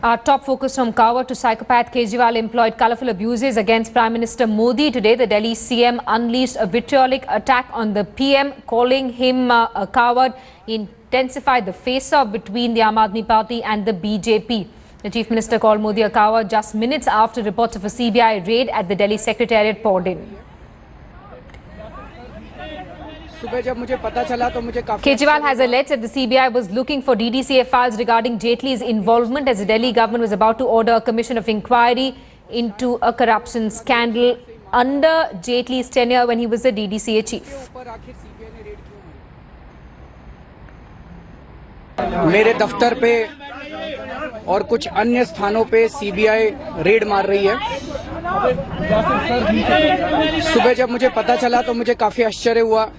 Our top focus from coward to psychopath, Kejriwal employed colourful abuses against Prime Minister Modi. Today, the Delhi CM unleashed a vitriolic attack on the PM, calling him a coward. He intensified the face-off between the Aam Aadmi Party and the BJP. The Chief Minister called Modi a coward just minutes after reports of a CBI raid at the Delhi Secretariat poured in. Kejriwal has alleged that the CBI was looking for DDCA files regarding Jaitley's involvement as the Delhi government was about to order a commission of inquiry into a corruption scandal under Jaitley's tenure when he was the DDCA chief. मेरे दफ्तर पे और कुछ अन्य स्थानों पे CBI red मार रही है। सुबह जब मुझे पता चला तो मुझे काफी आश्चर्य हुआ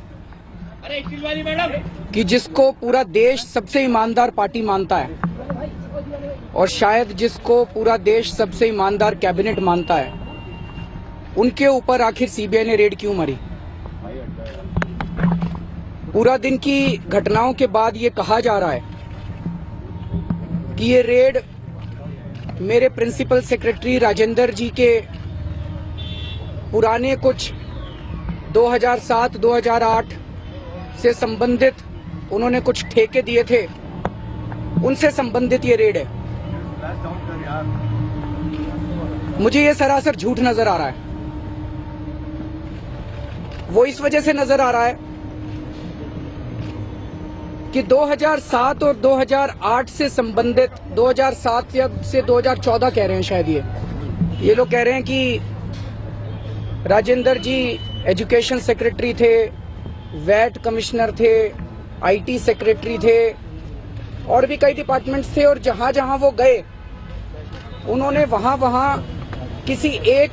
कि जिसको पूरा देश सबसे ईमानदार पार्टी मानता है और शायद जिसको पूरा देश सबसे ईमानदार कैबिनेट मानता है, उनके ऊपर आखिर सीबीआई ने रेड क्यों मारी। पूरा दिन की घटनाओं के बाद ये कहा जा रहा है कि ये रेड मेरे प्रिंसिपल सेक्रेटरी राजेंद्र जी के पुराने कुछ 2007-2008 से संबंधित उन्होंने कुछ ठेके दिए थे, उनसे संबंधित ये रेड है। मुझे ये सरासर झूठ नजर आ रहा है। वो इस वजह से नजर आ रहा है कि 2007 और 2008 से संबंधित 2007 से 2014 कह रहे हैं शायद ये लोग कह रहे हैं कि राजेंद्र जी एजुकेशन सेक्रेटरी थे, वैट कमिश्नर थे, आईटी सेक्रेटरी थे और भी कई डिपार्टमेंट्स थे और जहां जहां वो गए उन्होंने वहां किसी एक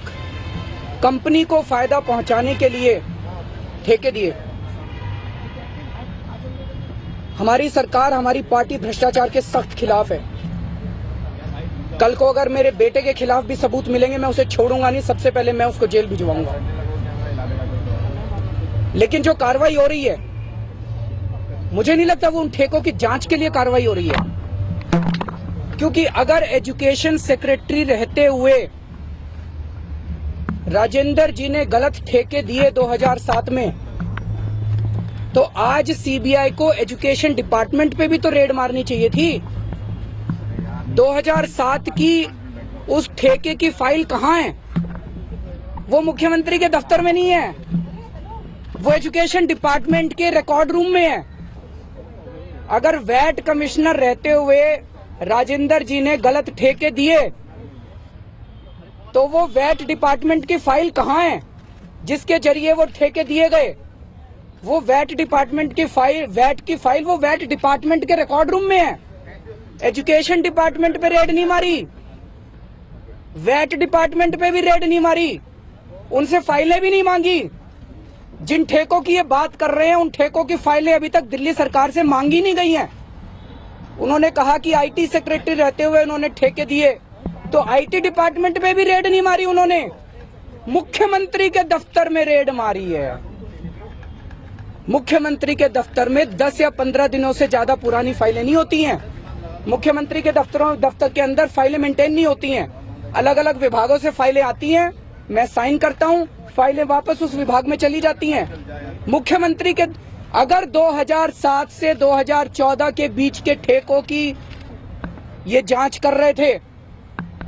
कंपनी को फायदा पहुंचाने के लिए ठेके दिए। हमारी सरकार, हमारी पार्टी भ्रष्टाचार के सख्त खिलाफ है। कल को अगर मेरे बेटे के खिलाफ भी सबूत मिलेंगे, मैं उसे छोड़ूंगा नहीं, सबसे पहले मैं उसको जेल भिजवाऊंगा। लेकिन जो कार्रवाई हो रही है, मुझे नहीं लगता वो उन ठेकों की जांच के लिए कार्रवाई हो रही है, क्योंकि अगर एजुकेशन सेक्रेटरी रहते हुए राजेंद्र जी ने गलत ठेके दिए 2007 में, तो आज सीबीआई को एजुकेशन डिपार्टमेंट पे भी तो रेड मारनी चाहिए थी। 2007 की उस ठेके की फाइल कहां है? वो मुख्यमंत्री के दफ्तर में नहीं है, वो एजुकेशन डिपार्टमेंट के रिकॉर्ड रूम में है। अगर वैट कमिश्नर रहते हुए राजेंद्र जी ने गलत ठेके दिए, तो वो वैट डिपार्टमेंट की फाइल कहां है जिसके जरिए वो ठेके दिए गए? वो वैट डिपार्टमेंट की फाइल, वैट की फाइल वो वैट डिपार्टमेंट के रिकॉर्ड रूम में है। एजुकेशन डिपार्टमेंट पे रेड नहीं मारी, वैट डिपार्टमेंट पे भी रेड नहीं मारी, उनसे फाइलें भी नहीं मांगी। जिन ठेकों की ये बात कर रहे हैं, उन ठेकों की फाइलें अभी तक दिल्ली सरकार से मांगी नहीं गई हैं। उन्होंने कहा कि आईटी सेक्रेटरी रहते हुए उन्होंने ठेके दिए, तो आईटी डिपार्टमेंट पे भी रेड नहीं मारी उन्होंने, मुख्यमंत्री के दफ्तर में रेड मारी है। मुख्यमंत्री के दफ्तर में 10 या 15 दिनों से ज्यादा पुरानी फाइलें नहीं होती हैं। मुख्यमंत्री के दफ्तर के अंदर फाइलें मेंटेन नहीं होती हैं। अलग अलग विभागों से फाइलें आती हैं, मैं साइन करता हूं, फाइलें वापस उस विभाग में चली जाती हैं। मुख्यमंत्री के अगर 2007 से 2014 के बीच के ठेकों की ये जांच कर रहे थे,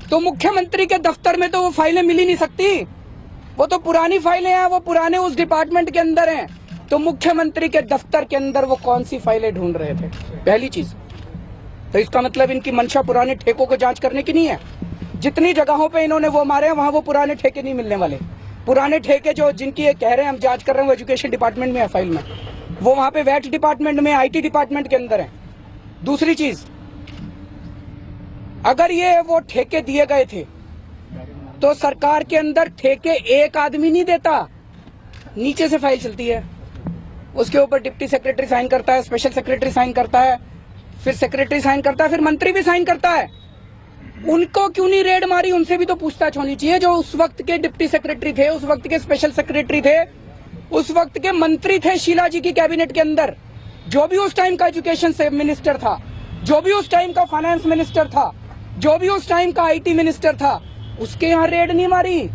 तो मुख्यमंत्री के दफ्तर में तो वो फाइलें मिल ही नहीं सकती। वो तो पुरानी फाइलें हैं, वो पुराने उस डिपार्टमेंट के अंदर हैं। तो मुख्यमंत्री के दफ्तर के अंदर वो कौन सी फाइलें ढूंढ रहे थे? पहली चीज तो इसका मतलब इनकी मंशा पुराने ठेकों को जांच करने की नहीं है। जितनी जगहों पे इन्होंने वो मारे हैं, वहां वो पुराने ठेके नहीं मिलने वाले। पुराने ठेके जो जिनकी ये कह रहे हैं हम जांच कर रहे हैं, वो एजुकेशन डिपार्टमेंट में है फाइल में, वो वहां पे वैट डिपार्टमेंट में, आईटी डिपार्टमेंट के अंदर है। दूसरी चीज, अगर ये वो ठेके दिए गए थे तो सरकार के अंदर ठेके एक आदमी नहीं देता, नीचे से फाइल चलती है, उसके ऊपर डिप्टी सेक्रेटरी साइन करता है, स्पेशल सेक्रेटरी साइन करता है, फिर सेक्रेटरी साइन करता है, फिर मंत्री भी साइन करता है। उनको क्यों नहीं रेड मारी? उनसे भी तो पूछताछ होनी चाहिए। जो उस वक्त के डिप्टी सेक्रेटरी थे, उस वक्त के स्पेशल सेक्रेटरी थे, उस वक्त के मंत्री थे शीला जी की कैबिनेट के अंदर, जो भी उस टाइम का एजुकेशन मिनिस्टर था, जो भी उस टाइम का फाइनेंस मिनिस्टर था, जो भी उस टाइम का आईटी मिनिस्टर था, उसके यहाँ रेड नहीं मारी,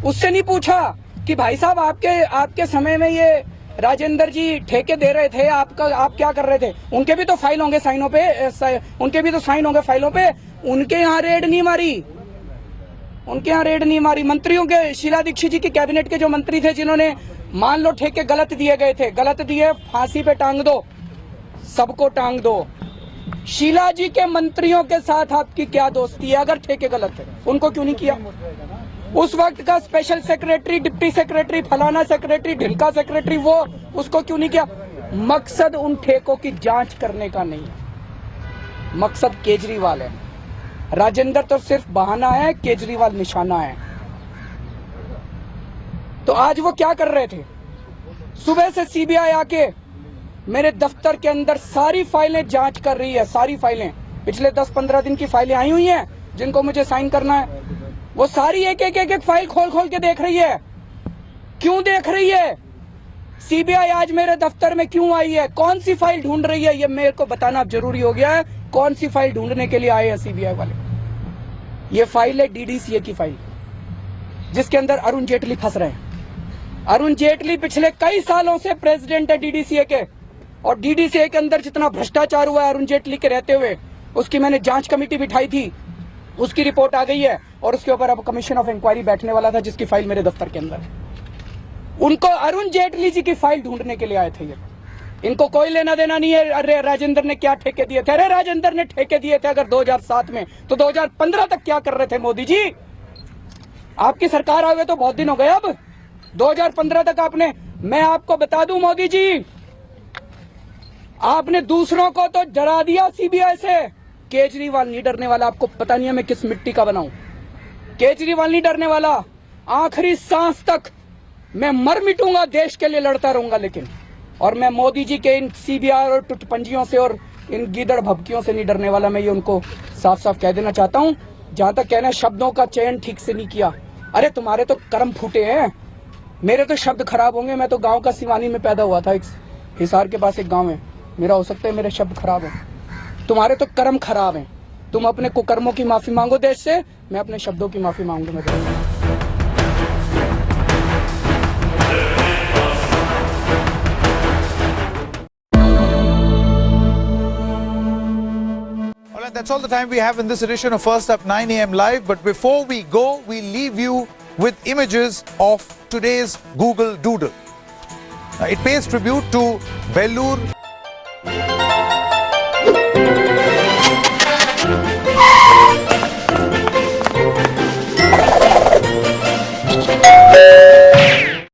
उससे नहीं पूछा कि भाई साहब आपके समय में ये राजेंद्र जी ठेके दे रहे थे, आप क्या कर रहे थे? उनके भी तो फाइल होंगे साइनों पे, उनके भी तो साइन होंगे फाइलों पे। उनके यहाँ रेड नहीं मारी, उनके यहाँ रेड नहीं मारी। मंत्रियों के, शीला दीक्षित जी की कैबिनेट के जो मंत्री थे जिन्होंने मान लो ठेके गलत दिए गए थे, गलत दिए, फांसी पे टांग दो, सबको टांग दो। शीला जी के मंत्रियों के साथ आपकी क्या दोस्ती है? अगर ठेके गलत है, उनको क्यों नहीं किया? उस वक्त का स्पेशल सेक्रेटरी, डिप्टी सेक्रेटरी, फलाना सेक्रेटरी, ढिलका सेक्रेटरी, वो उसको क्यों नहीं किया? मकसद उन ठेकों की जांच करने का नहीं है, मकसद केजरीवाल है। राजेंद्र तो सिर्फ बहाना है, केजरीवाल निशाना है। तो आज वो क्या कर रहे थे? सुबह से सीबीआई आके मेरे दफ्तर के अंदर सारी फाइलें जांच कर रही है, सारी फाइलें, पिछले 10-15 दिन की फाइलें आई हुई हैं जिनको मुझे साइन करना है, वो सारी एक फाइल खोल के देख रही है। क्यों देख रही है? सीबीआई आज मेरे दफ्तर में क्यों आई है? कौन सी फाइल ढूंढ रही है? ये मेरे को बताना जरूरी हो गया है। कौन सी फाइल ढूंढने के लिए आए हैं सीबीआई वाले? ये फाइल है डीडीसीए की फाइल, जिसके अंदर अरुण जेटली फंस रहे हैं। अरुण जेटली पिछले कई सालों से प्रेसिडेंट है डीडीसीए के, और डीडीसीए के अंदर जितना भ्रष्टाचार हुआ है अरुण जेटली के रहते हुए, उसकी मैंने जांच कमेटी बिठाई थी, उसकी रिपोर्ट आ गई है, और उसके ऊपर अब कमीशन ऑफ इंक्वायरी बैठने वाला था, जिसकी फाइल मेरे दफ्तर के अंदर है। उनको अरुण जेटली जी की फाइल ढूंढने के लिए आए थे ये। इनको कोई लेना देना नहीं है अरे राजेंद्र ने क्या ठेके दिए थे। अरे राजेंद्र ने ठेके दिए थे अगर 2007 में, तो 2015 तक क्या कर रहे थे मोदी जी? आपकी सरकार आ गई तो बहुत दिन हो गए। अब 2015 तक आपने, मैं आपको बता दूं मोदी जी, आपने दूसरों को तो डरा दिया सीबीआई से। केजरीवाल नहीं डरने वाला। आपको पता नहीं है मैं किस मिट्टी का बनाऊं। केजरीवाल नहीं डरने वाला। आखिरी सांस तक मैं मर मिटूंगा, देश के लिए लड़ता रहूंगा, लेकिन और मैं मोदी जी के इन सीबीआई और टुटपंजियों से और इन गीदड़ भभकियों से नहीं डरने वाला। मैं ये उनको साफ साफ कह देना चाहता हूं। जहां तक कहना शब्दों का चयन ठीक से नहीं किया, अरे तुम्हारे तो कर्म फूटे हैं, मेरे तो शब्द खराब होंगे। मैं तो गांव का सिवानी में पैदा हुआ था, एक हिसार के पास एक गांव है मेरा, हो सकता है मेरे शब्द खराब हो, तुम्हारे तो कर्म खराब हैं। तुम अपने कुकर्मों की माफी मांगो देश से, मैं अपने शब्दों की माफी मांगूंगा। That's all the time we have in this edition of First Up 9 AM Live. But before we go, we leave you with images of today's Google Doodle. It pays tribute to Belur.